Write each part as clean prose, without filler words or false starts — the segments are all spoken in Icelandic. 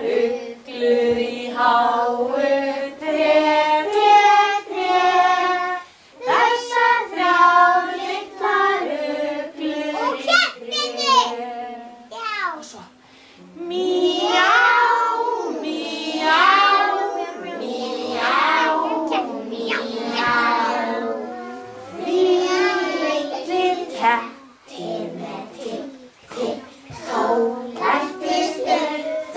uglur í háu tré, tré, tré. Þessar þrjár litlar uglur í tré. Og svo Míá, míá, míá, míá. Litlir kettir með tipp, tipp, tó læddist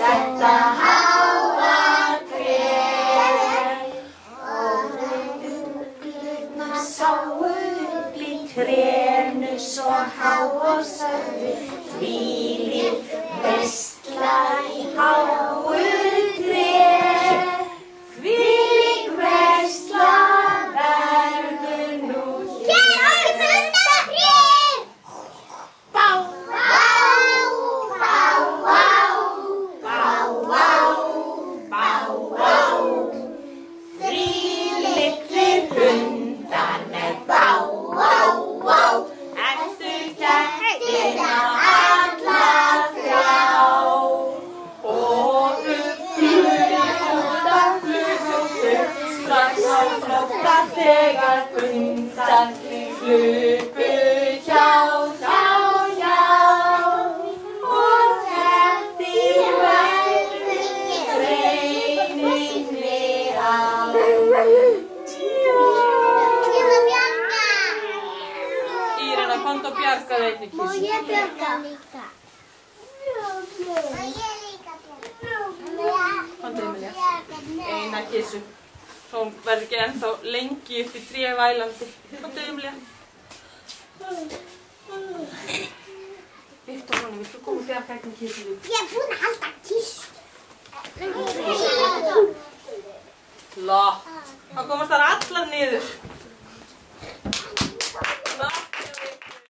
þetta háa tré. Og uglurnar sáu upp í trénu svo há og sögðu þvílík veisla í háu tré. Þvílík veisla verður nú hér. Bá, bá, bá, bá, bá, bá, bá, bá. Þrír litlir hundar með bá, bá, bá. Efstu kettina alla þrjá. Og uglur í flótta flugu burt, strax á flótta þegar hundarnir flugu hjá, hjá, hjá. Og kettir verður greininni á. Írena, komdu og bjargaðu einni kissu. Og ég bjarga líka. Komdu, Emilía. Eina kissu. Svo hún verður ekki ennþá lengi upp í tré vælandi. Komdu, Emilía. Viktor, Ronni, viltu koma og bjarga einni kissu? Ég er búin að halda kissu. Lá. Þá komast þær allar niður.